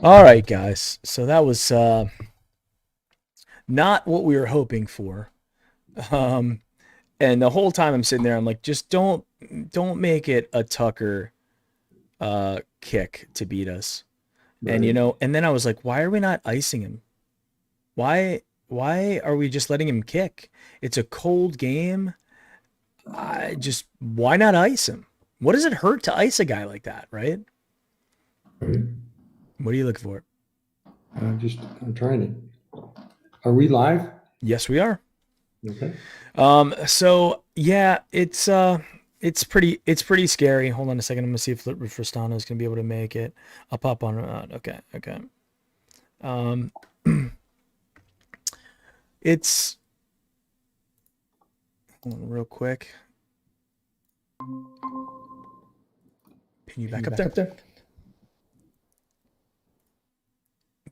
All right, guys. So that was not what we were hoping for. Um, and the whole time I'm sitting there, I'm like, just don't make it a Tucker kick to beat us. And Right. and then I was like, why are we not icing him? Why are we just letting him kick? It's a cold game. I just why not ice him? What does it hurt to ice a guy like that, right? Right. What are you looking for? I'm trying to. Are we live? Yes, we are. Okay. So yeah, it's pretty scary. Hold on a second. I'm gonna see if Fristano is gonna be able to make it. I'll pop on. Okay, okay. Um, it's hold on real quick. Pin you Can back you up back there. up there?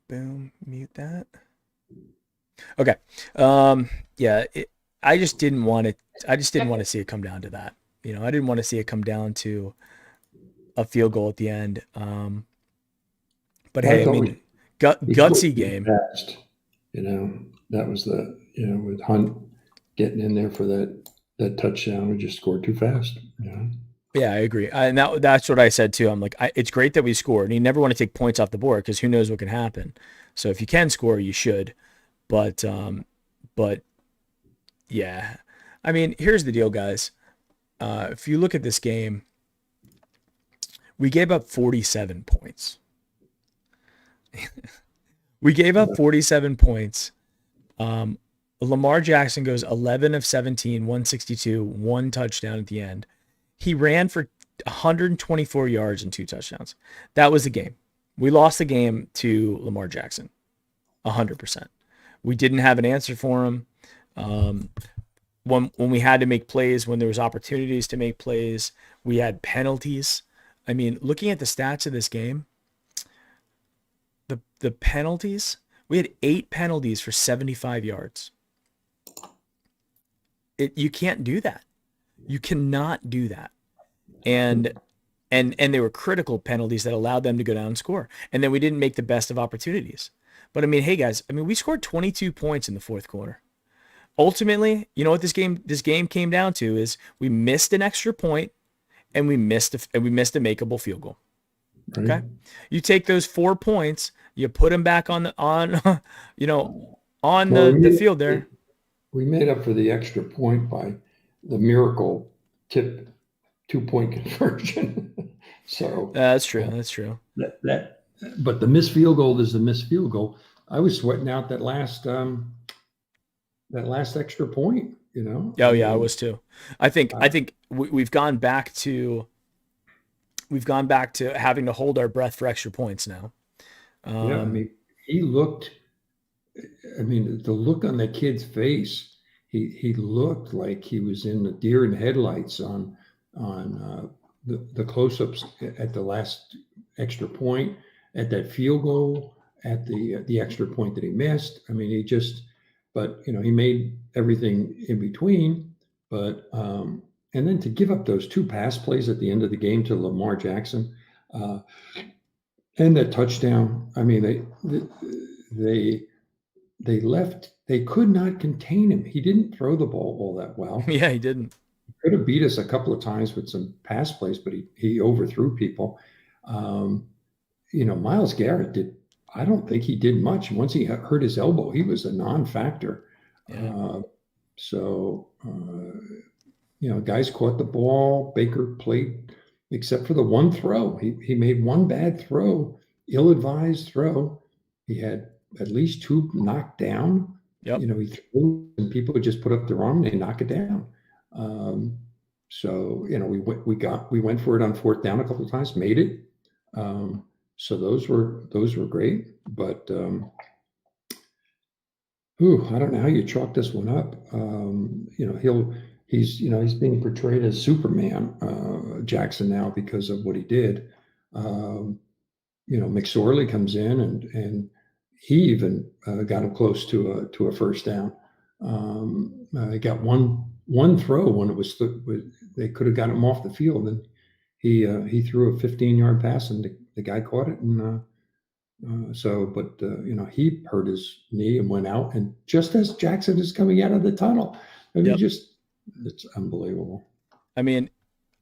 Boom. Mute that. Okay. Um, yeah. I just didn't want it. I just didn't want to see it come down to that. I didn't want to see it come down to a field goal at the end. But Well, I hey, I thought mean, we scored gutsy too game. fast. That was with Hunt getting in there for that touchdown. We just scored too fast. Yeah, I agree. And that's what I said too. I'm like, it's great that we scored. And you never want to take points off the board because who knows what can happen. So if you can score, you should. But but yeah, I mean, here's the deal, guys. If you look at this game, we gave up 47 points. We gave up 47 points. Um, Lamar Jackson goes 11 of 17, 162, one touchdown at the end. He ran for 124 yards and two touchdowns. That was the game. We lost the game to Lamar Jackson, 100%. We didn't have an answer for him. Um, when we had to make plays, when there was opportunities to make plays, we had penalties. I mean, looking at the stats of this game, the penalties, we had 8 penalties for 75 yards. You can't do that. You cannot do that. And and they were critical penalties that allowed them to go down and score. And then we didn't make the best of opportunities. But I mean, hey guys, I mean we scored 22 points in the fourth quarter. Ultimately, you know what this game came down to is we missed an extra point and we missed a makeable field goal. Right. Okay? You take those 4 points, you put them back on the on you know on Well, the field there. we made up for the extra point by the miracle tip 2-point conversion. So That's true. uh, That's true. that, but the missed field goal is the missed field goal. I was sweating out that last extra point. I Oh yeah, I mean, was too. I think we've gone back to having to hold our breath for extra points now. yeah, Um, he looked. I mean, the look on that kid's face. He looked like he was in the deer in headlights on the close-ups at the last extra point, at that field goal, at the extra point that he missed. I mean, but he made everything in between. But and then to give up those two pass plays at the end of the game to Lamar Jackson, uh, and that touchdown. I mean, they they left. They could not contain him. He didn't throw the ball all that well. yeah, he didn't. He could have beat us a couple of times with some pass plays, but he overthrew people. Um, Miles Garrett did. I don't think he did much. Once he hurt his elbow, he was a non-factor. Yeah. Uh, guys caught the ball. Baker played, except for the one throw. He made one bad throw, ill-advised throw. He had at least two knocked down. Yep. He threw, and people would just put up their arm and they knock it down. Um, so we went for it on fourth down a couple of times, made it. So those were great, but I don't know how you chalk this one up. He's being portrayed as Superman, Jackson, now because of what he did. Um, McSorley comes in and he even got him close to a first down. He got one throw when they could have got him off the field, and he threw a 15-yard pass, and the guy caught it and He hurt his knee and went out. And just as Jackson is coming out of the tunnel, I mean, Yep. just it's unbelievable. I mean,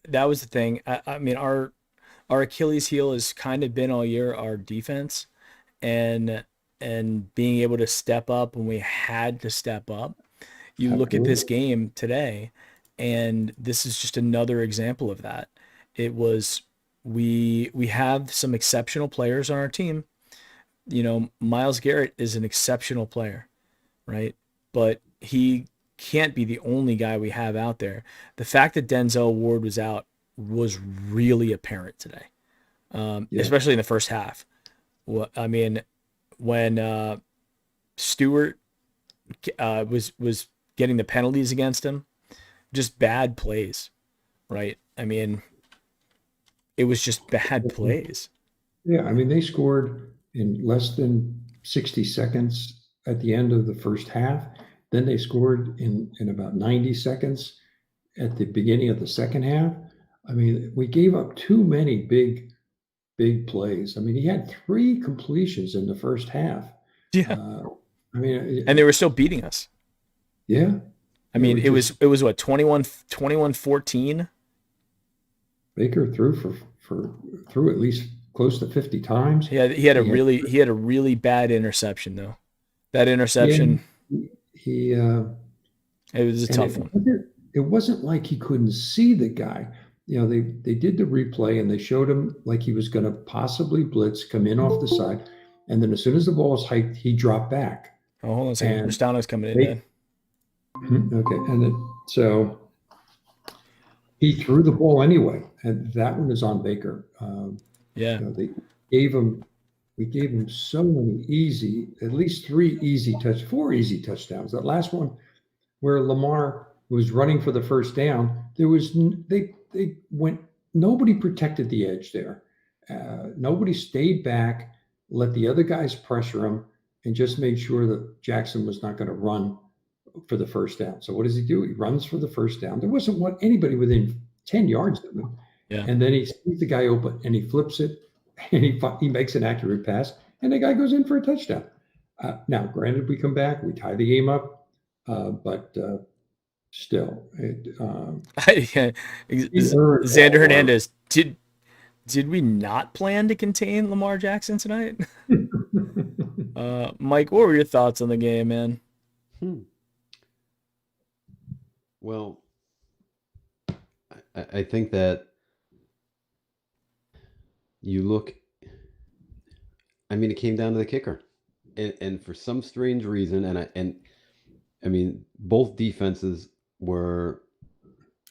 that was the thing. I mean, our Achilles heel has kind of been all year our defense, and being able to step up when we had to step up. You look at this Absolutely. game today, and this is just another example of that. It was we have some exceptional players on our team. Miles Garrett is an exceptional player, right? But he can't be the only guy we have out there. The fact that Denzel Ward was out was really apparent today, Yeah. especially in the first half. I mean, when Stewart was getting the penalties against him, just bad plays, right? I mean, it was just bad plays. Yeah. I mean, they scored in less than 60 seconds at the end of the first half. Then they scored in about 90 seconds at the beginning of the second half. I mean, we gave up too many big plays. I mean, he had three completions in the first half. Yeah, Uh, I mean, and they were still beating us. yeah, I it mean, was just it was what 21-14. Baker threw at least close to 50 times. He had, He had a really bad interception though. That yeah, interception, he it was a and tough one. it wasn't like he couldn't see the guy. They did the replay and they showed him like he was going to possibly blitz, come in off the side, and then as soon as the ball was hiked, he dropped back. Oh, hold on a second. And Ristano's coming in, they Dan. okay, and then so he threw the ball anyway, and that one is on Baker. Yeah. They gave him, we gave him so many easy, at least four easy touchdowns. That last one where Lamar was running for the first down, they went, nobody protected the edge there. Nobody stayed back, let the other guys pressure him, and just made sure that Jackson was not going to run for the first down. So what does he do? He runs for the first down. There wasn't anybody within 10 yards of him. Yeah. And then he sees the guy open and he flips it and he makes an accurate pass and the guy goes in for a touchdown. Now, granted, we come back, we tie the game up, but still, Yeah. he earned Xander all Hernandez, did we not plan to contain Lamar Jackson tonight? our. Mike, what were your thoughts on the game, man? Hmm. Well, I think that you look, I mean, it came down to the kicker. And for some strange reason, I mean, both defenses were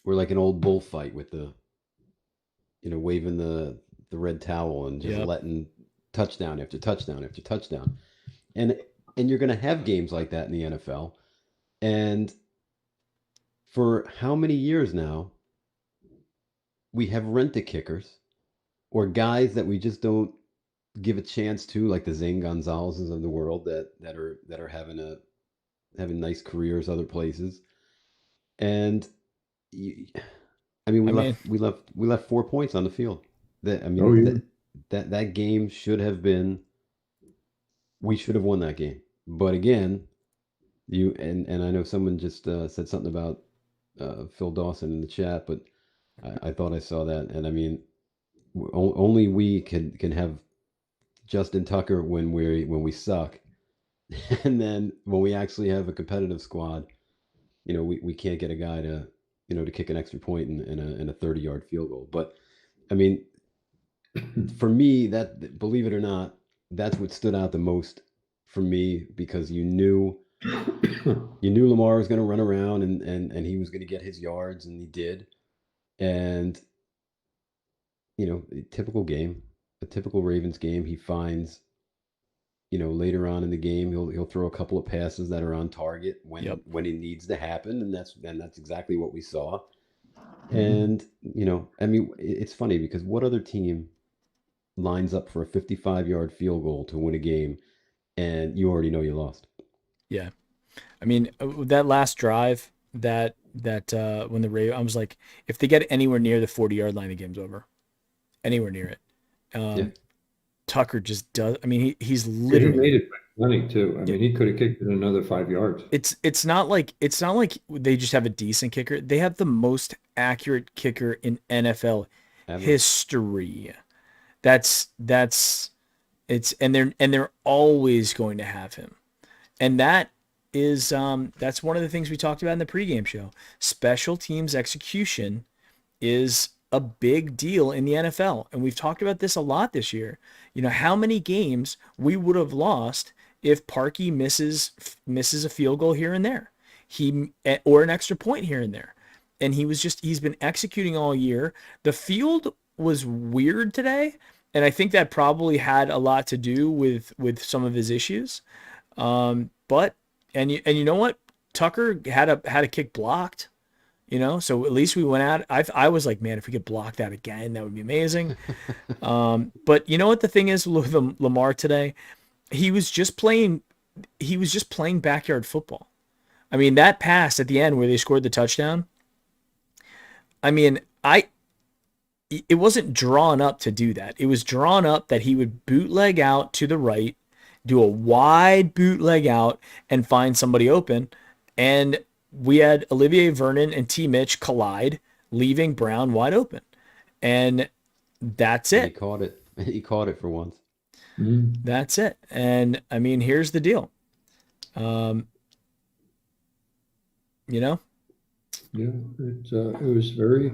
like an old bullfight with waving the red towel and just Yep. letting touchdown after touchdown after touchdown. And you're going to have games like that in the NFL. And for how many years now we have rent-a kickers or guys that we just don't give a chance to, like the Zane Gonzalez's of the world that are having nice careers other places. And I mean, I mean, we left 4 points on the field. That I Oh, mean yeah. that game should have been. We should have won that game. But again, and I know someone just said something about Phil Dawson in the chat, but I thought I saw that, and I mean, only we can have Justin Tucker when we suck, and then when we actually have a competitive squad, we can't get a guy to kick an extra point in a 30-yard field goal. But I mean, for me, that, believe it or not, that's what stood out the most for me, because you knew Lamar was going to run around and he was going to get his yards, and he did. And a typical Ravens game, he finds, later on in the game, he'll throw a couple of passes that are on target yep. when it needs to happen, and that's exactly what we saw. And I mean, it's funny because what other team lines up for a 55-yard field goal to win a game, and you already know you lost? Yeah. I mean, that last drive when I was like, if they get anywhere near the 40-yard line, the game's over. Anywhere near it. Yeah. Tucker just does. I mean, he's He literally. made it by plenty too. I mean, he could have kicked it another 5 yards. It's not like they just have a decent kicker. They have the most accurate kicker in NFL Ever. history. That's it's and they're always going to have him. And that's one of the things we talked about in the pregame show. Special teams execution is a big deal in the NFL. And we've talked about this a lot this year. You know, how many games we would have lost if Parkey misses a field goal here and there. Or an extra point here and there. And he's been executing all year. The field was weird today, and I think that probably had a lot to do with some of his issues. But you know what? Tucker had a kick blocked. You know, so at least we went out. I was like, man, if we could block that again, that would be amazing. But you know what the thing is with Lamar today? He was just playing backyard football. I mean, that pass at the end where they scored the touchdown. I mean, it wasn't drawn up to do that. It was drawn up that he would bootleg out to the right, do a wide bootleg out, and find somebody open. And we had Olivier Vernon and T. Mitch collide, leaving Brown wide open. And that's And he it. caught it. He caught it for once. That's it. And I mean, here's the deal. You know, Yeah, it was very,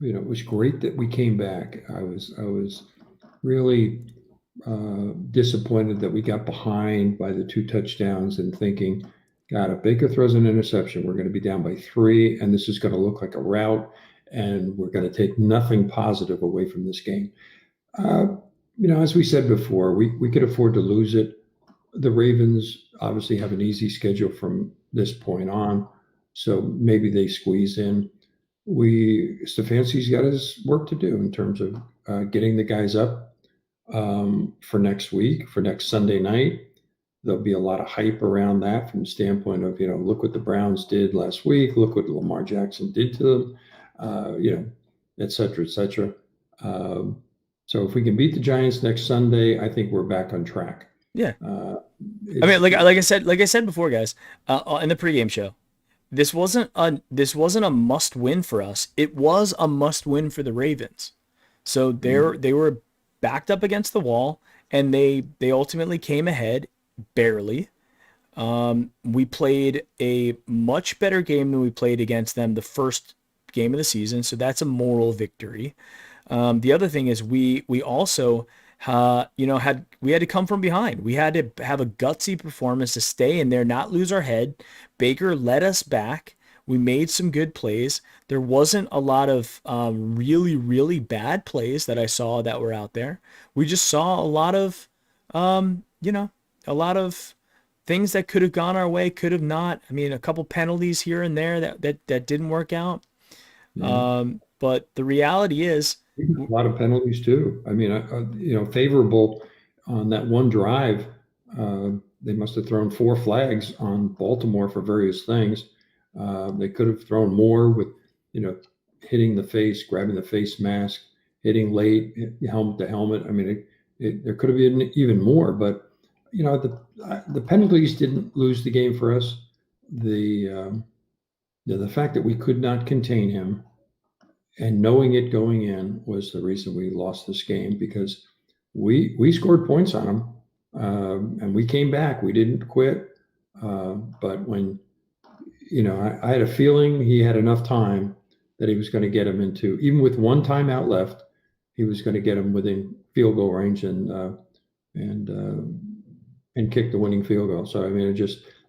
it was great that we came back. I was really disappointed that we got behind by the 2 touchdowns and thinking, God, if Baker throws an interception, we're going to be down by 3, and this is going to look like a rout, and we're going to take nothing positive away from this game. As we said before, we could afford to lose it. The Ravens obviously have an easy schedule from this point on, so maybe they squeeze in. Stefanski's got his work to do in terms of getting the guys up for next week, for next Sunday night. There'll be a lot of hype around that from the standpoint of, look what the Browns did last week, look what Lamar Jackson did to them, et cetera, et cetera. So if we can beat the Giants next Sunday, I think we're back on track. yeah. I mean, like I said before, guys, in the pregame show, this wasn't a must win for us. It was a must win for the Ravens. So they were backed up against the wall, and they ultimately came ahead barely. We played a much better game than we played against them the first game of the season, so that's a moral victory. The other thing is we also had to come from behind. We had to have a gutsy performance to stay in there, not lose our head. Baker led us back. We made some good plays. There wasn't a lot of really, really bad plays that I saw that were out there. We just saw a lot of, a lot of things that could have gone our way, could have not. I mean, a couple penalties here and there that didn't work out. But the reality is, a lot of penalties too. I mean, favorable on that one drive. They must have thrown 4 flags on Baltimore for various things. They could have thrown more with, hitting the face, grabbing the face mask, hitting late, helmet to helmet. I mean, there could have been even more, but the penalties didn't lose the game for us. The fact that we could not contain him and knowing it going in was the reason we lost this game, because we scored points on him, and we came back. We didn't quit. But when, I had a feeling he had enough time that he was going to get him into, even with 1 timeout left, he was going to get him within field goal range and kick the winning field goal. So, I mean,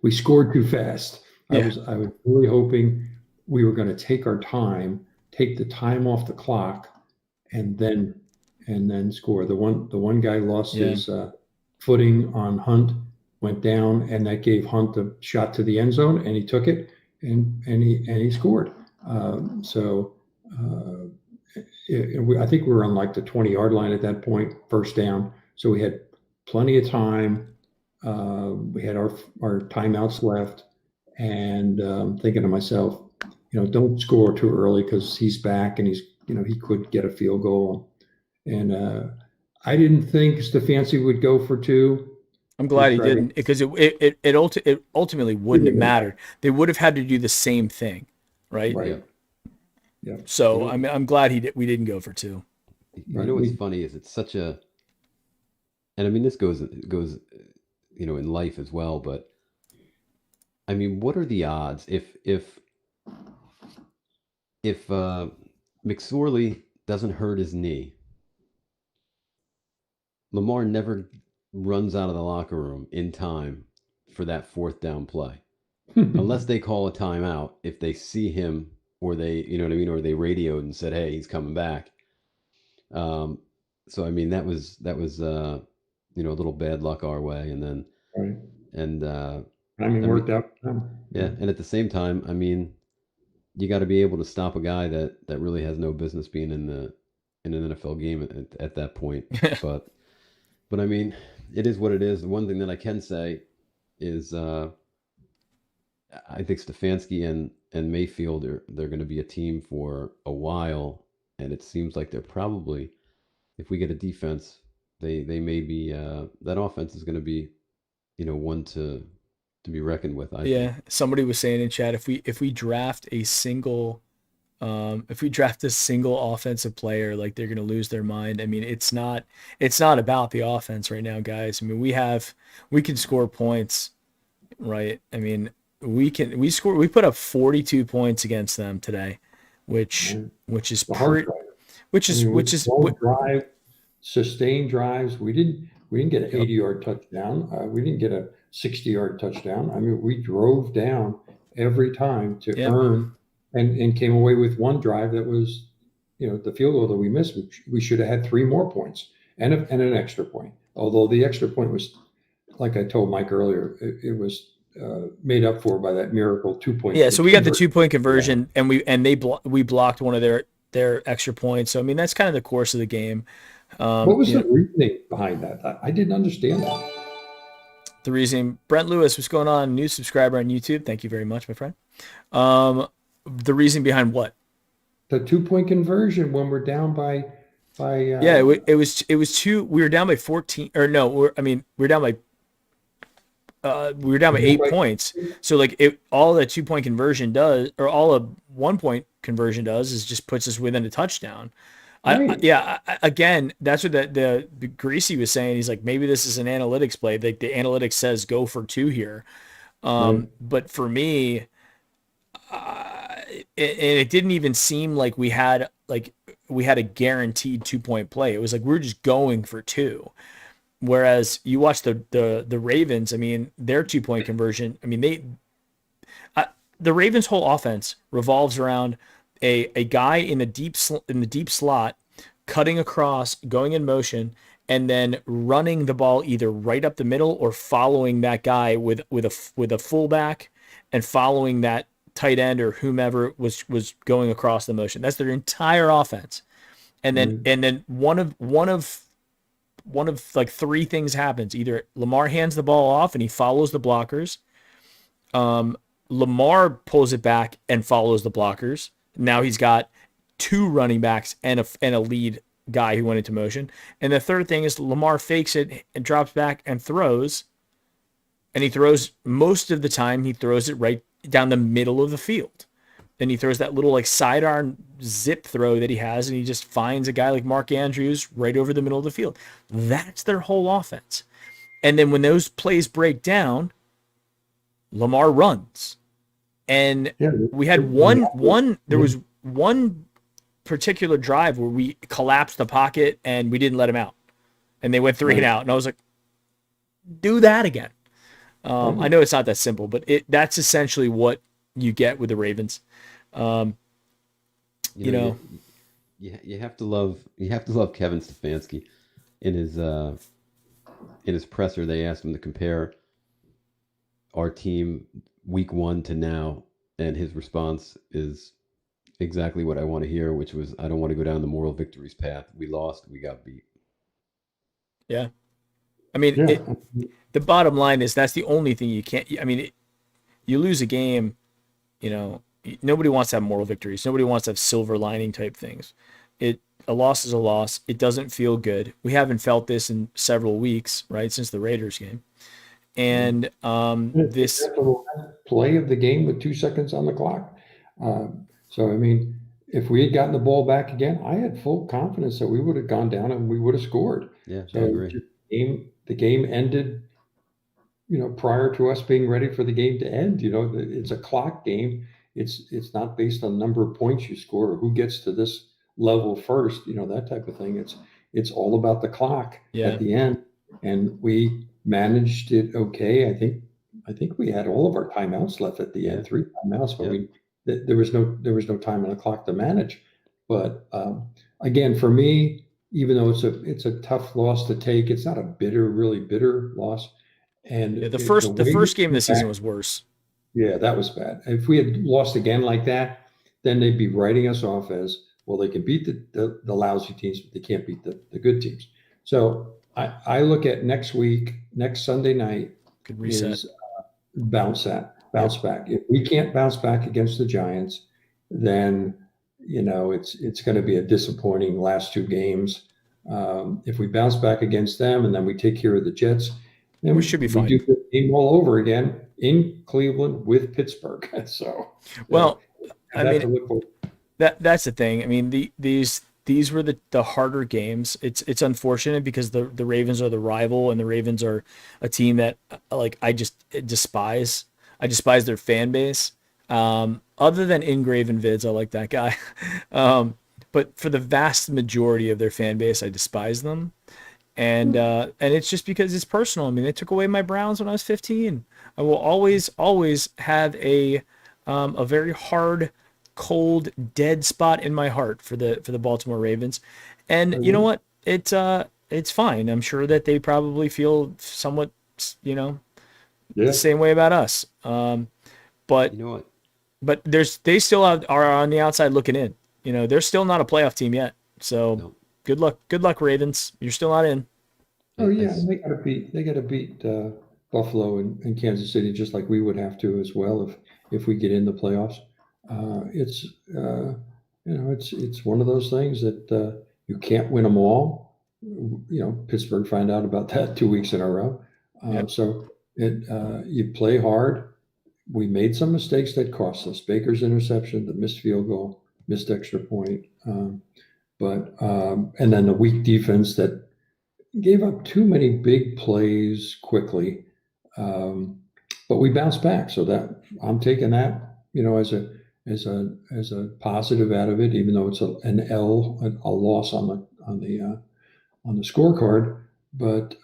we scored too fast. Yeah. I was really hoping we were going to take our time, take the time off the clock, and then score. The one guy lost his footing on Hunt, went down, and that gave Hunt a shot to the end zone, and he took it and he scored. I think we were on like the 20-yard line at that point, first down. So we had plenty of time. We had our timeouts left, and thinking to myself, don't score too early because he's back and he could get a field goal. And I didn't think Stefanski would go for two. I'm To glad he try to didn't because it ultimately wouldn't have mattered. They would have had to do the same thing, right? right. Yeah. Yeah. So You know, I'm glad we didn't go for two. you Right. know what's funny is it's such a, and I mean this goes, in life as well. But I mean, what are the odds if McSorley doesn't hurt his knee, Lamar never runs out of the locker room in time for that fourth down play, unless they call a timeout. If they see him, or they, you know what I mean, or they radioed and said, "Hey, he's coming back." Um, so I mean, that was a little bad luck our way, and then Right. and I mean, I mean, worked out. yeah, and at the same time, I mean, you got to be able to stop a guy that really has no business being in an NFL game at that point. But I mean, it is what it is. The one thing that I can say is I think Stefanski and Mayfield they're going to be a team for a while, and it seems like they're probably, if we get a defense, they may be that offense is going to be one to be reckoned with. I think. Yeah, somebody was saying in chat if we draft a single offensive player, like they're gonna lose their mind. I mean, it's not about the offense right now, guys. I mean, we can score points, right? I mean, we put up 42 points against them today, which Right. which is The hard pretty drive. which I is mean, we which is long drive, sustained drives. We didn't get an yep, 80-yard touchdown. We didn't get a 60-yard touchdown. I mean, we drove down every time to yep. earn, and came away with one drive that was, the field goal that we missed. We should have had three more points and an extra point. Although the extra point was, like I told Mike earlier, it was made up for by that miracle 2 point Yeah, so we got the conversion. 2 point conversion, and we blocked one of their extra points. So I mean, that's kind of the course of the game. What was You the know, reasoning behind that? I didn't understand that. the reason Brent Lewis, what's going on? New subscriber on YouTube. Thank you very much, my friend. Um, the reason behind what? The 2 point conversion when we're down by Yeah, it was two. We were down by 14, or no, we were down by we're down 8 points. So like all that 2 point conversion does, or all a 1 point conversion does, is just puts us within a touchdown. right. Again, that's what the Greasy was saying. He's like, maybe this is an analytics play. Like the analytics says go for two here. Right. But for me, it didn't even seem like we had a guaranteed 2 point play. It was like we were just going for two. Whereas you watch the Ravens, I mean, their 2 point conversion, I mean, the Ravens' whole offense revolves around a guy in the deep slot, cutting across, going in motion, and then running the ball either right up the middle or following that guy with a fullback and following that tight end or whomever was going across the motion. That's their entire offense. And then Right. and then one of like three things happens. Either Lamar hands the ball off and he follows the blockers. Lamar pulls it back and follows the blockers. Now he's got two running backs and a lead guy who went into motion. And the third thing is Lamar fakes it and drops back and throws. And he throws, most of the time, he throws it right down the middle of the field. And he throws that little like sidearm zip throw that he has, and he just finds a guy like Mark Andrews right over the middle of the field. That's their whole offense. And then when those plays break down, Lamar runs. And Yeah. we had there was one particular drive where we collapsed the pocket and we didn't let him out. And they went three and Right. out. And I was like, do that again. I Right. know it's not that simple, but that's essentially what you get with the Ravens. You know, You have to love Kevin Stefanski. In his presser, they asked him to compare our team week one to now, and his response is exactly what I want to hear, which was, I don't want to go down the moral victories path. We lost, we got beat. yeah. I mean, Yeah. the bottom line is that's the only thing you can't. I mean, you lose a game, nobody wants to have moral victories. Nobody wants to have silver lining type things. a loss is a loss. It doesn't feel good. We haven't felt this in several weeks, right, since the Raiders game. And this, That's the last play of the game with 2 seconds on the clock. So, I mean, if we had gotten the ball back again, I had full confidence that we would have gone down and we would have scored. Yeah, I So agree. the game ended, prior to us being ready for the game to end. It's a clock game. It's not based on number of points you score or who gets to this level first, that type of thing. It's all about the clock yeah, at the end. And we managed it okay. I think we had all of our timeouts left at the Yeah. end, 3 timeouts, but Yep. there was no time on the clock to manage. But again, for me, even though it's a tough loss to take, it's not a really bitter loss. And yeah, the the first the way we first game of came the season back, was worse. yeah, that was bad. If we had lost again like that, then they'd be writing us off as, well, they can beat the lousy teams, but they can't beat the good teams. So I look at next week, next Sunday night Could reset. is bounce Yep. back. If we can't bounce back against the Giants, then it's going to be a disappointing last two games. If we bounce back against them and then we take care of the Jets, We should then be we do fine. the game all over again in Cleveland with Pittsburgh. So Well, have I that mean, to look for. that's the thing. I mean, these were the harder games. It's unfortunate because the Ravens are the rival and the Ravens are a team that like I just despise. I despise their fan base. Other than Engraven Vids, I like that guy. But for the vast majority of their fan base, I despise them. And it's just because it's personal. I mean, they took away my Browns when I was 15. I will always have a very hard, cold, dead spot in my heart for the Baltimore Ravens. And you know what? It's fine. I'm sure that they probably feel somewhat, you know, the Yeah. same way about us. But You know what? they still are on the outside looking in. They're still not a playoff team yet. So No. good luck, Ravens. You're still not in. Oh yeah, As they got to beat Buffalo and Kansas City just like we would have to as well if we get in the playoffs. It's it's one of those things that you can't win them all. Pittsburgh found out about that 2 weeks in a row. Yep. So you play hard. We made some mistakes that cost us. Baker's interception, the missed field goal, missed extra point, and then the weak defense that gave up too many big plays quickly, um, but we bounced back. So that I'm taking that, as a positive out of it, even though it's a loss on the scorecard. But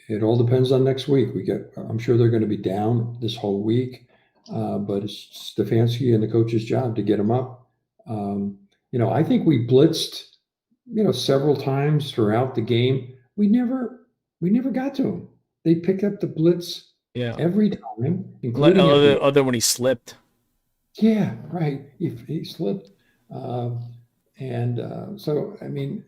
it all depends on next week. I'm sure they're going to be down this whole week, but it's Stefanski and the coach's job to get them up. I think we blitzed several times throughout the game. We never got to him. They picked up the blitz Yeah. every time, including at the Other when he slipped. yeah, right. He slipped, and so I mean,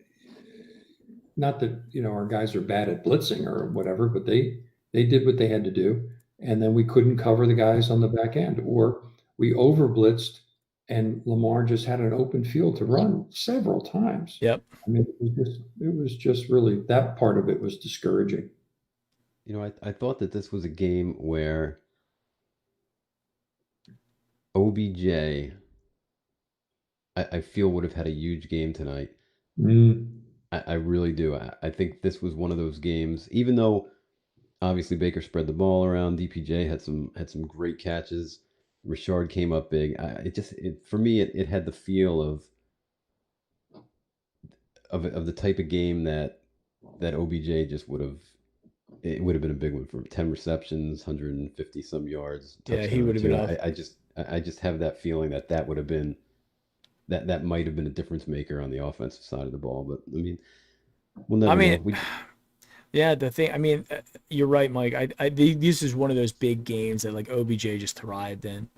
not that our guys are bad at blitzing or whatever, but they did what they had to do, and then we couldn't cover the guys on the back end, or we over blitzed, and Lamar just had an open field to run several times. Yep. I mean, it was just really that part of it was discouraging. I thought that this was a game where OBJ, I feel would have had a huge game tonight. Mm, I really do. I think this was one of those games, even though obviously Baker spread the ball around, DPJ had some great catches. Richard came up big. For me it had the feel of the type of game that OBJ just would have. It would have been a big one for 10 receptions, 150 some yards, Yeah, he touchdown or would have been two. off. I just have that feeling that would have been that might have been a difference maker on the offensive side of the ball. But I mean, we'll I never mean, know. We yeah, the thing. I mean, you're right, Mike. This is one of those big games that like OBJ just thrived in,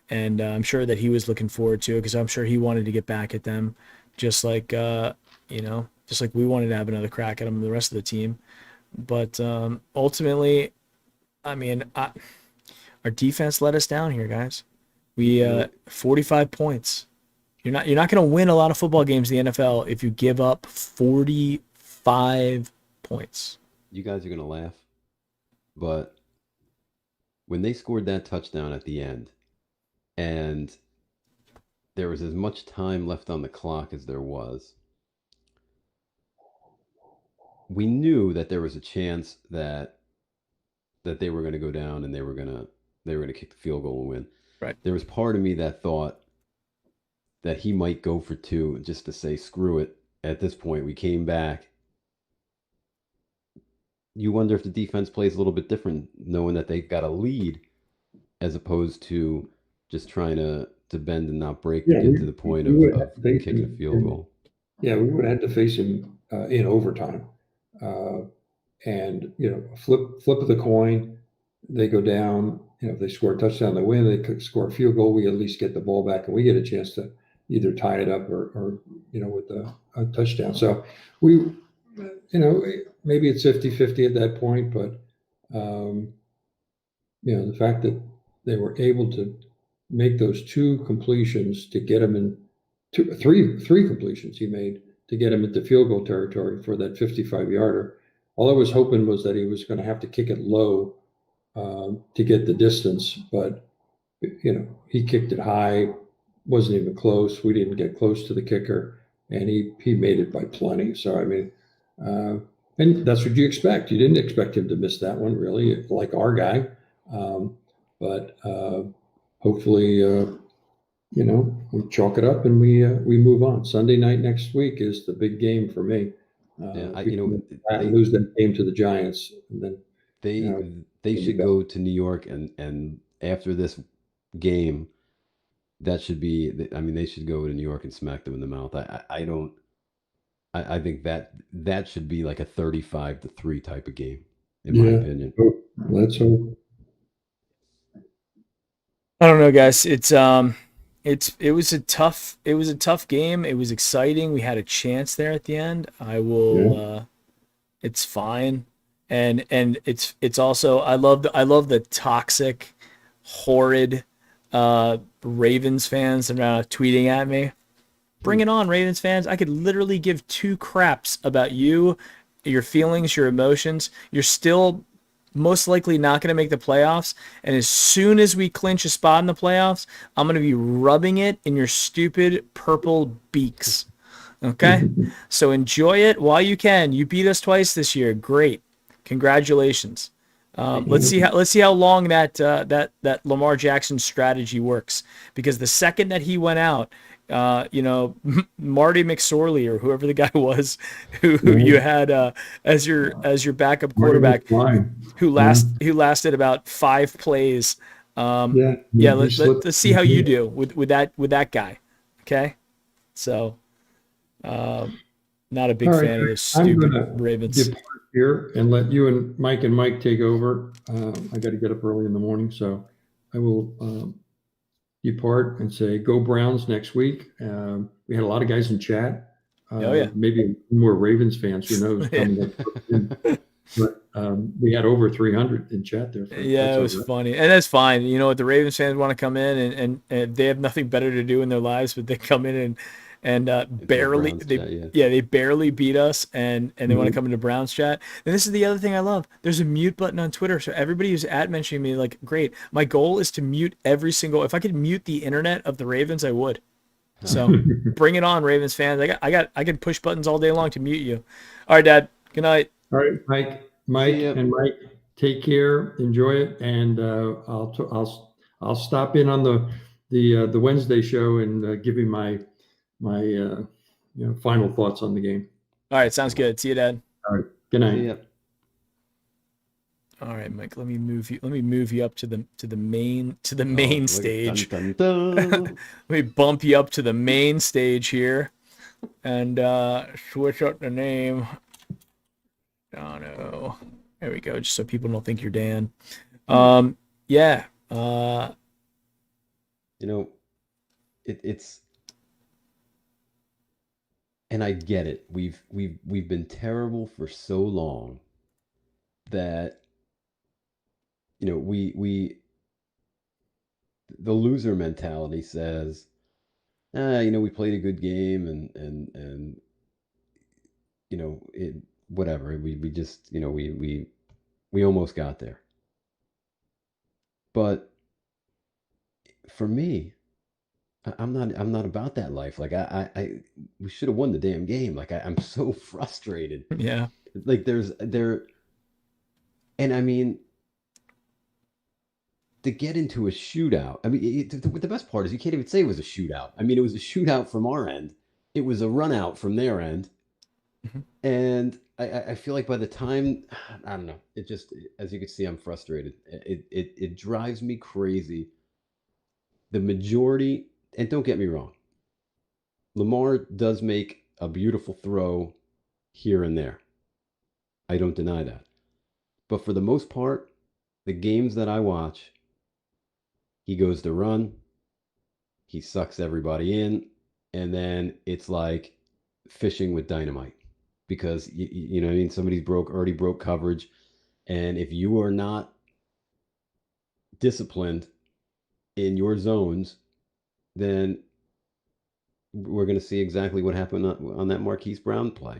and I'm sure that he was looking forward to it because I'm sure he wanted to get back at them, just like just like we wanted to have another crack at him, the rest of the team. But ultimately, I mean, our defense let us down here, guys. We 45 points. You're not going to win a lot of football games in the NFL if you give up 45 points. You guys are gonna laugh, but when they scored that touchdown at the end, and there was as much time left on the clock as there was, we knew that there was a chance that they were going to go down and they were going to kick the field goal and win. Right. There was part of me that thought that he might go for two just to say screw it. At this point, we came back. You wonder if the defense plays a little bit different, knowing that they got a lead, as opposed to just trying to bend and not break to Yeah, get to the point we would of have to face kicking a him. field goal. Yeah, we would have had to face him in overtime, uh, and flip of the coin. They go down. If they score a touchdown, they win. They could score a field goal. We at least get the ball back, and we get a chance to either tie it up or with a touchdown. So we, maybe it's 50-50 at that point, but um, the fact that they were able to make those two completions to get him in three completions he made to get him into field goal territory for that 55-yarder. All I was hoping was that he was going to have to kick it low to get the distance, but he kicked it high, wasn't even close. We didn't get close to the kicker, and he made it by plenty. So I mean, and that's what you expect. You didn't expect him to miss that one, really, like our guy. But hopefully, we chalk it up and we move on. Sunday night next week is the big game for me. Yeah, If we lose that game to the Giants, and then they they should go to New York and after this game, that should be. I mean, they should go to New York and smack them in the mouth. I don't. I think that should be like a 35-3 type of game, in my opinion. Let's hope. I don't know, guys. It was a tough game. It was exciting. We had a chance there at the end. It's fine. And it's also I love the toxic, horrid Ravens fans around tweeting at me. Bring it on, Ravens fans. I could literally give two craps about you, your feelings, your emotions. You're still most likely not going to make the playoffs. And as soon as we clinch a spot in the playoffs, I'm going to be rubbing it in your stupid purple beaks. Okay? So enjoy it while you can. You beat us twice this year. Great. Congratulations. Let's see how long that Lamar Jackson strategy works. Because the second that he went out, Marty McSorley or whoever the guy was who you had as your backup quarterback, who lasted about 5 plays. Let's see how you do with that guy. Okay, so not a big fan of those stupid Ravens. Depart here and let you and Mike take over. I got to get up early in the morning, so I will depart and say go Browns next week. We had a lot of guys in chat. Oh yeah, maybe more Ravens fans. Who knows? But we had over 300 in chat there. Yeah, it was funny, and that's fine. You know what? The Ravens fans want to come in, and they have nothing better to do in their lives, but they come in and barely they barely beat us, and they want to come into Browns chat. And this is the other thing I love. There's a mute button on Twitter, so everybody who's mentioning me, like, great. My goal is to mute every single. If I could mute the internet of the Ravens, I would. So bring it on, Ravens fans. I can push buttons all day long to mute you. All right, Dad. Good night. All right, Mike, and Mike, take care, enjoy it, and I'll stop in on the Wednesday show and give you my final thoughts on the game. All right, sounds good. See you, Dad. All right, good night. All right, Mike. Let me move you up to the main stage. Dun, dun, dun. Let me bump you up to the main stage here, and switch up the name. Oh no. There we go. Just so people don't think you're Dan. Yeah. It's and I get it. We've been terrible for so long that we the loser mentality says, we played a good game, and it whatever. We just we almost got there. But for me, I'm not about that life. Like we should have won the damn game. Like I'm so frustrated. Yeah. Like there, and I mean, to get into a shootout. I mean, the best part is you can't even say it was a shootout. I mean, it was a shootout from our end. It was a run out from their end. Mhm. And I feel like by the time, I don't know, it just, as you can see, I'm frustrated. It drives me crazy. The majority, and don't get me wrong, Lamar does make a beautiful throw here and there. I don't deny that. But for the most part, the games that I watch, he goes to run, he sucks everybody in, and then it's like fishing with dynamite because you know what I mean. Somebody's already broke coverage, and if you are not disciplined in your zones, then we're going to see exactly what happened on that Marquise Brown play.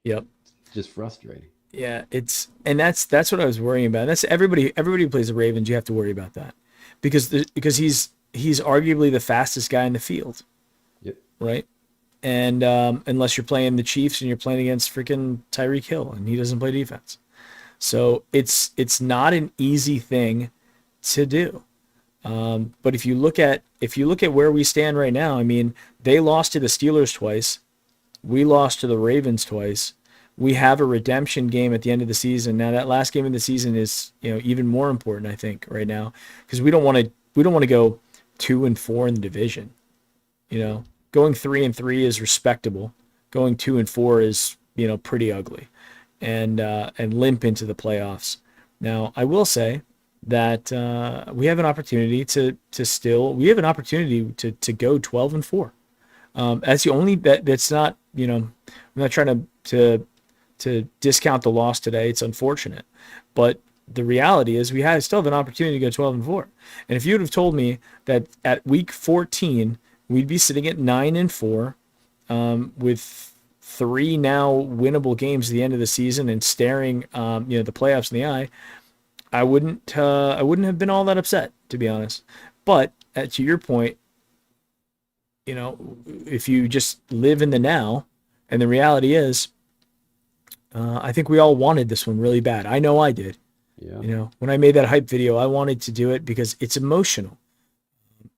Yep. It's just frustrating. Yeah, that's what I was worrying about. That's everybody who plays the Ravens, you have to worry about that. Because he's arguably the fastest guy in the field, Yep. right? And unless you're playing the Chiefs and you're playing against freaking Tyreek Hill and he doesn't play defense. So it's not an easy thing to do. But if you look at where we stand right now, I mean, they lost to the Steelers twice. We lost to the Ravens twice. We have a redemption game at the end of the season. Now that last game of the season is, even more important, I think, right now, because we don't want to go 2-4 in the division. Going 3-3 is respectable. Going 2-4 is, pretty ugly, and limp into the playoffs. Now, I will say that we have an opportunity to go 12-4. That's the only that's not, I'm not trying to discount the loss today. It's unfortunate, but the reality is we still have an opportunity to go 12-4. And if you would have told me that at week 14 we'd be sitting at 9-4, with 3 now winnable games at the end of the season and staring, the playoffs in the eye, I wouldn't have been all that upset, to be honest. But to your point, if you just live in the now, and the reality is, I think we all wanted this one really bad. I know I did. Yeah. When I made that hype video, I wanted to do it because it's emotional.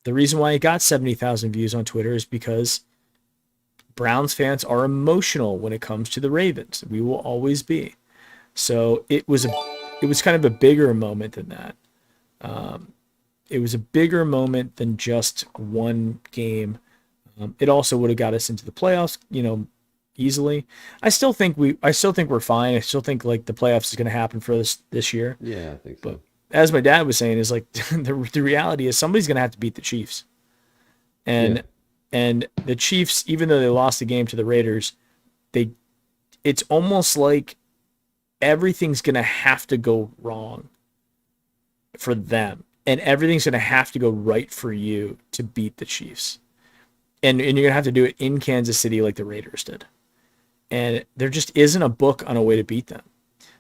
The reason why it got 70,000 views on Twitter is because Browns fans are emotional when it comes to the Ravens. We will always be. So it was kind of a bigger moment than that. It was a bigger moment than just one game. It also would have got us into the playoffs, easily. I still think we're fine. I still think like the playoffs is going to happen for us this year. Yeah, I think so. But as my dad was saying, is like the reality is somebody's going to have to beat the Chiefs. And the Chiefs, even though they lost the game to the Raiders, it's almost like everything's going to have to go wrong for them, and everything's going to have to go right for you to beat the Chiefs. And you're going to have to do it in Kansas City like the Raiders did. And there just isn't a book on a way to beat them.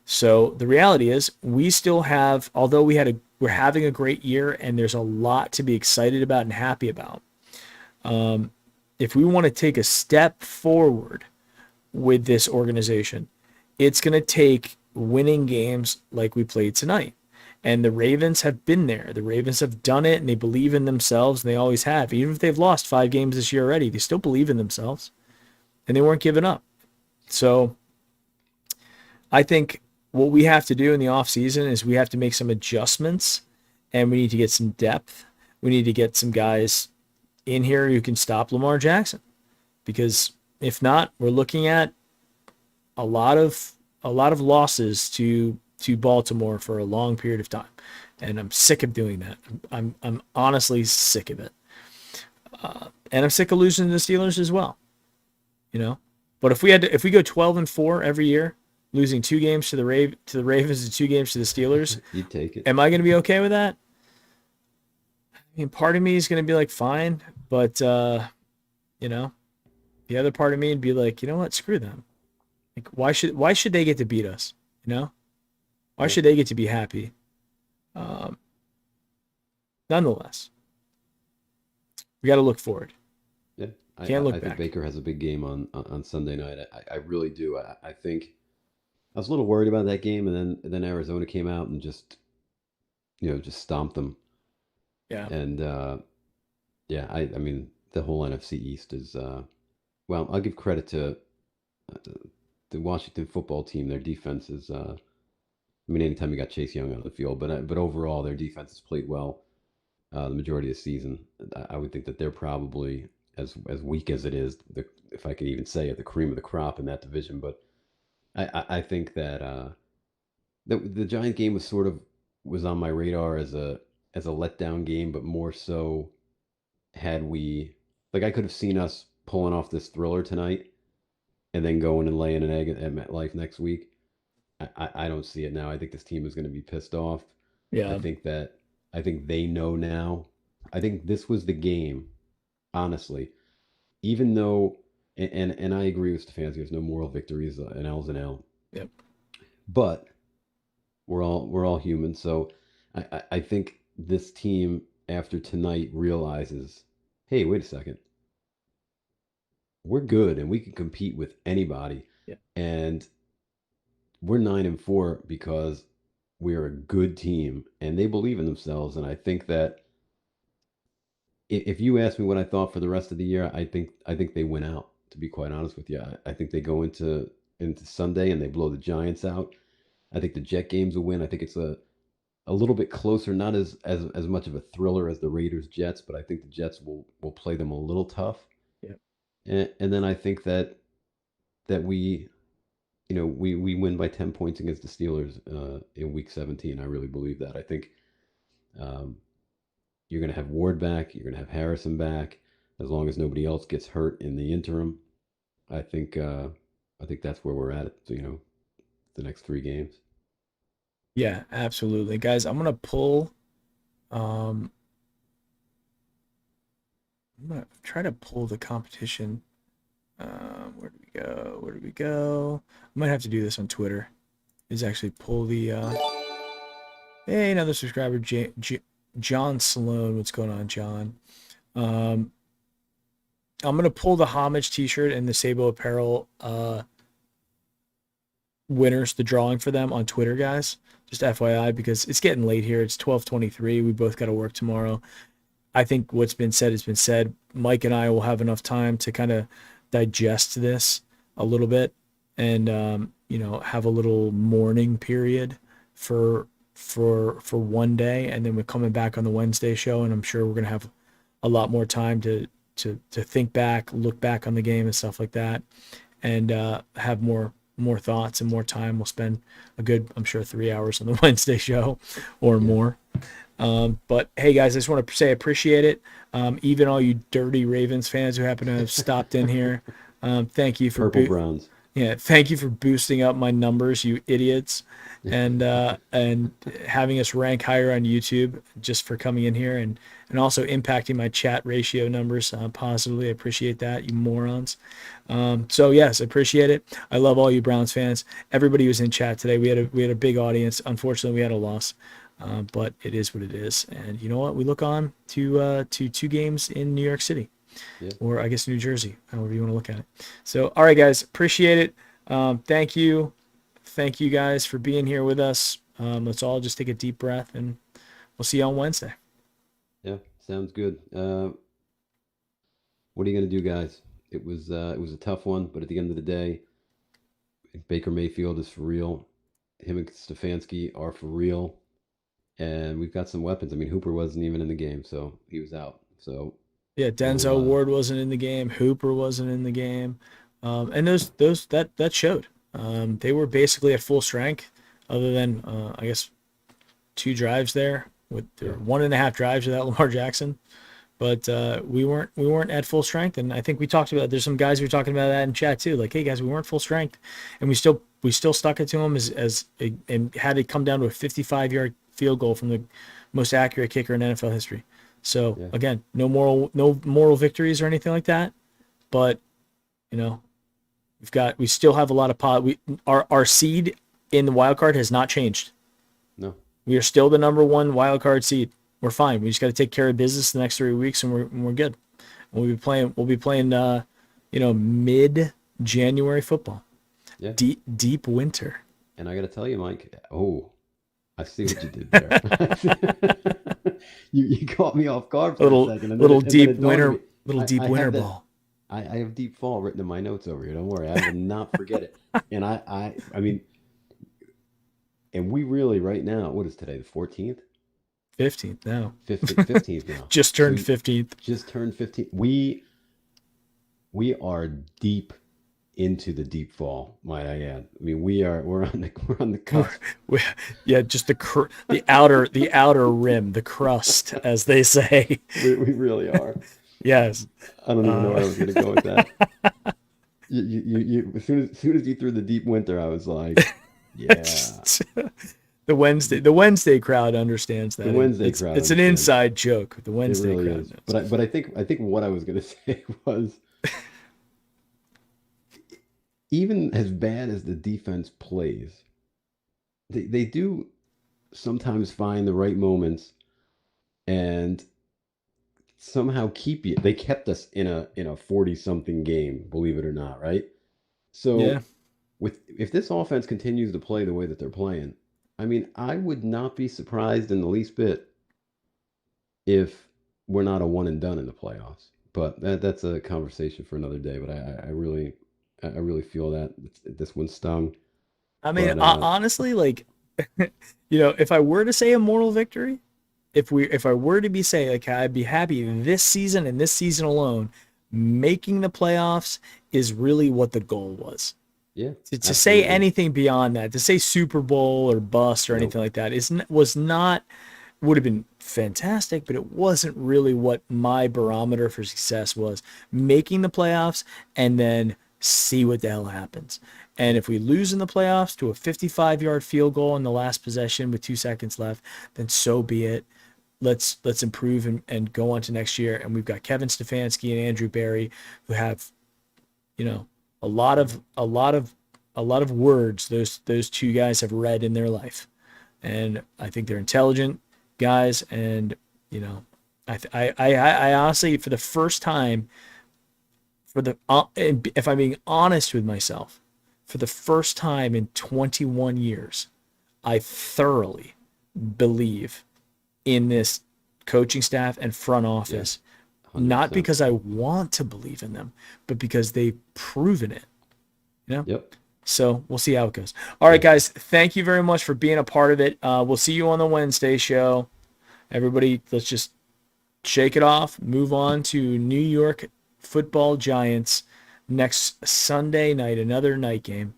So the reality is we still have, although we're having a great year and there's a lot to be excited about and happy about. If we want to take a step forward with this organization, it's going to take winning games like we played tonight. And the Ravens have been there. The Ravens have done it, and they believe in themselves, and they always have. Even if they've lost 5 games this year already, they still believe in themselves, and they weren't giving up. So I think what we have to do in the offseason is we have to make some adjustments, and we need to get some depth. We need to get some guys in here who can stop Lamar Jackson, because if not, we're looking at a lot of losses to Baltimore for a long period of time, and I'm sick of doing that. I'm honestly sick of it, and I'm sick of losing to the Steelers as well. But if we go 12-4 every year, losing 2 games to the Ravens and 2 games to the Steelers, You'd take it. am I going to be okay with that? mean, part of me is going to be like, fine, but you know, the other part of me would be like, you know what, screw them. Like, why should they get to beat us? You know, why Yeah. should they get to be happy? Um, Nonetheless, we got to look forward. Yeah, Can't look I think back. Baker has a big game on Sunday night. I really do. I think I was a little worried about that game, and then Arizona came out and just just stomped them. Yeah, And yeah, I mean the whole NFC East is well. I'll give credit to uh, the Washington football team. Their defense is. I mean, anytime you got Chase Young on the field, but overall their defense has played well the majority of the season. I would think that they're probably as weak as it is, if I could even say it, the cream of the crop in that division. But I think that the Giant game was on my radar as a letdown game, but more so had we like I could have seen us pulling off this thriller tonight and then going and laying an egg at MetLife next week. I don't see it now. I think this team is going to be pissed off. I yeah, think that I think they know now. I think this was the game, honestly. Even though, and I agree with Stefanski, there's no moral victories. An L's an L. yep, But we're all human. So I think this team after tonight realizes, hey, wait a second, we're good and we can compete with anybody, yeah, and we're 9-4 because we're a good team and they believe in themselves. And I think that if you ask me what I thought for the rest of the year, I think they win out. To be quite honest with you, I think they go into Sunday and they blow the Giants out. I think the Jet games will win. I think it's a little bit closer, not as much of a thriller as the Raiders Jets, but I think the Jets will play them a little tough. yeah. And then I think that we win by 10 points against the Steelers in Week 17. I really believe that. I think um, you're going to have Ward back. You're going to have Harrison back. As long as nobody else gets hurt in the interim, I think that's where we're at. So, the next 3 games. Yeah, absolutely. Guys, um I'm gonna try to pull the competition. Where do we go? Where do we go? I might have to do this on Twitter. Is actually pull the hey, another subscriber, John Sloan. What's going on, John? Um I'm gonna pull the homage t-shirt and the Sabo apparel winners, the drawing for them on Twitter, guys. Just FYI, because it's getting late here. It's 12:23. We both got to work tomorrow. I think what's been said has been said. Mike and I will have enough time to kind of digest this a little bit and have a little mourning period for one day, and then we're coming back on the Wednesday show, and I'm sure we're gonna have a lot more time to think back, look back on the game and stuff like that, and have more thoughts and more time. We'll spend a good, I'm sure, 3 hours on the Wednesday show or Yeah. more. But hey, guys, I just want to say I appreciate it. Even all you dirty Ravens fans who happen to have stopped in here, thank you for Purple Browns. yeah, thank you for boosting up my numbers, you idiots, and having us rank higher on YouTube just for coming in here and also impacting my chat ratio numbers positively. I appreciate that, you morons. So yes, I appreciate it. I love all you Browns fans. Everybody was in chat today. We had a big audience. Unfortunately, we had a loss. But it is what it is. And you know what? We look on to 2 games in New York City, Yeah. or I guess New Jersey, however you want to look at it. So, all right, guys, appreciate it. Thank you. Thank you guys for being here with us. Let's all just take a deep breath and we'll see you on Wednesday. Yeah. Sounds good. What are you gonna do, guys? It was a tough one, but at the end of the day, Baker Mayfield is for real. Him and Stefanski are for real, and we've got some weapons. I mean, Hooper wasn't even in the game, so he was out. So Yeah, we'll Denzel Ward wasn't in the game. Hooper wasn't in the game. And those that showed. They were basically at full strength, other than I guess 2 drives there with yeah, 1.5 drives without Lamar Jackson. But we weren't at full strength, and I think we talked about. There's some guys who were talking about that in chat too. Like, hey guys, we weren't full strength, and we still stuck it to them and had it come down to a 55-yard field goal from the most accurate kicker in NFL history. So Yeah. again, no moral victories or anything like that. But you know, we still have a lot of our seed in the wild card has not changed. No. We are still the number one wild card seed. We're fine. We just got to take care of business the next 3 weeks, and we're good. We'll be playing mid January football. Yeah. Deep winter. And I got to tell you, Mike. Oh, I see what you did there. you caught me off guard for a second, and then it dawned on me. Deep I winter have that. ball. I have deep fall written in my notes over here. Don't worry, I will not forget it. And I mean, and we really right now. What is today? The 14th. 15th now. 15th now. Just turned 15th. Just turned 15. We are deep into the deep fall, might I add. I mean, we're on the cusp. Yeah, just the outer rim, the crust, as they say. We really are. Yes. I don't even know where I was going to go with that. You as soon as you threw the deep winter, I was like, yeah. The Wednesday crowd understands that. The Wednesday crowd. It's an inside joke. The Wednesday really crowd. Is. But I think what I was going to say was, even as bad as the defense plays, they do sometimes find the right moments and somehow keep you. They kept us in a 40-something game, believe it or not, right? So yeah. if this offense continues to play the way that they're playing, I mean, I would not be surprised in the least bit if we're not a one and done in the playoffs. But that's a conversation for another day. But I really feel that this one stung. I mean, But, honestly, like, if I were to say a moral victory, if I were to be saying, like, I'd be happy this season and this season alone, making the playoffs is really what the goal was. yeah, To say anything beyond that, to say Super Bowl or bust or Nope. anything like that would have been fantastic, but it wasn't really what my barometer for success was. Making the playoffs and then see what the hell happens. And if we lose in the playoffs to a 55-yard field goal in the last possession with 2 seconds left, then so be it. Let's improve and go on to next year. And we've got Kevin Stefanski and Andrew Barry, who have, a lot of words those two guys have read in their life, and I think they're intelligent guys. And I honestly, for the first time, if I'm being honest with myself, for the first time in 21 years, I thoroughly believe in this coaching staff and front office. Yeah. Not because I want to believe in them, but because they've proven it. Yep. So we'll see how it goes. All right, guys. Thank you very much for being a part of it. We'll see you on the Wednesday show. Everybody, let's just shake it off. Move on to New York Football Giants next Sunday night, another night game.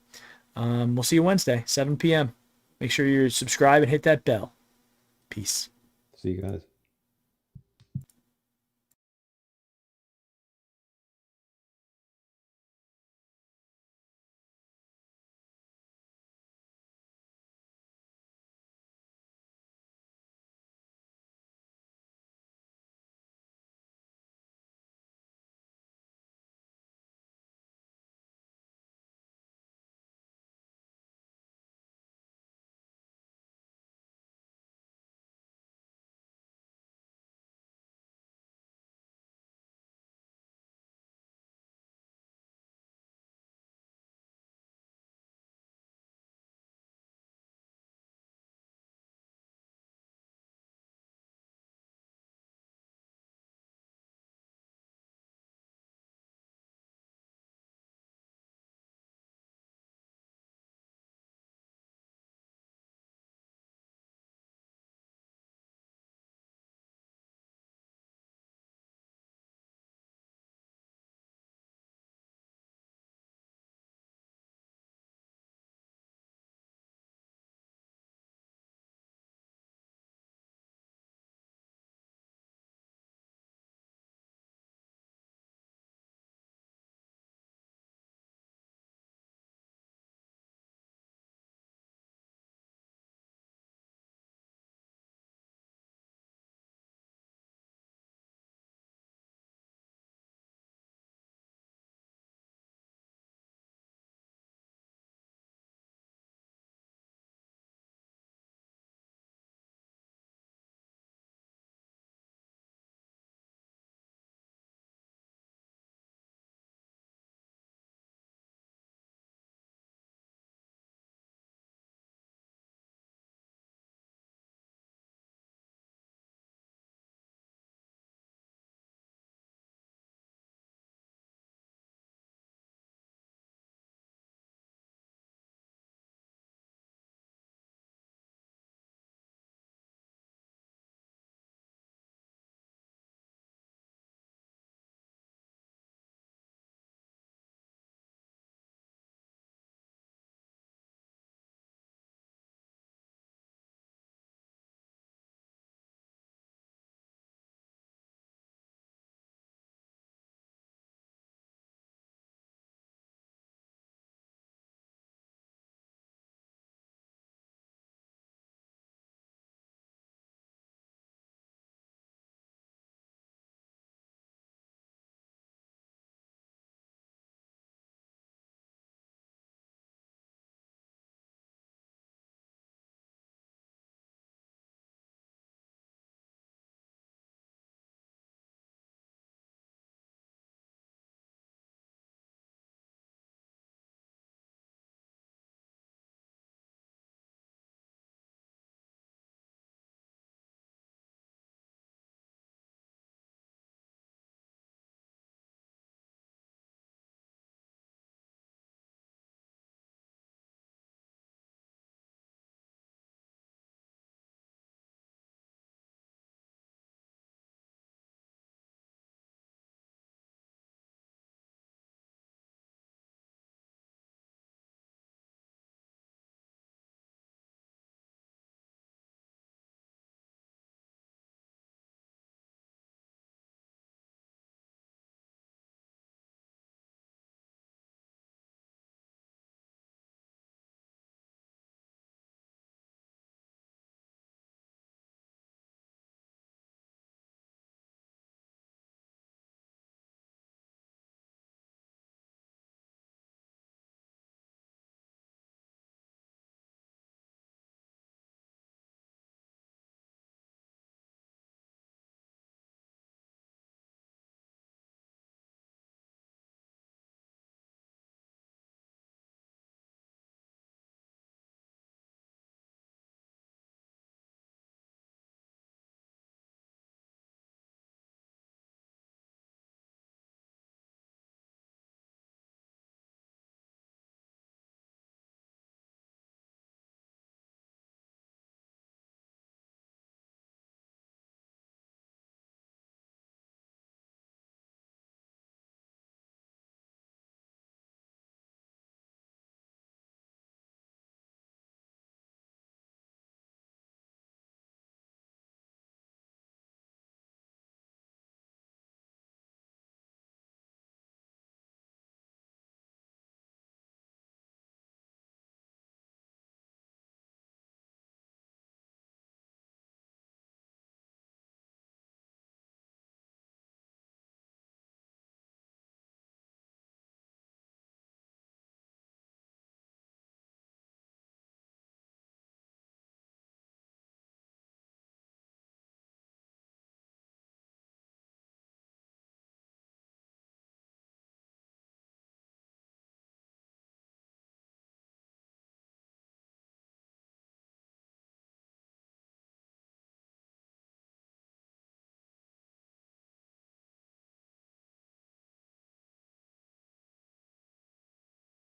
We'll see you Wednesday, 7 p.m. Make sure you subscribe and hit that bell. Peace. See you guys.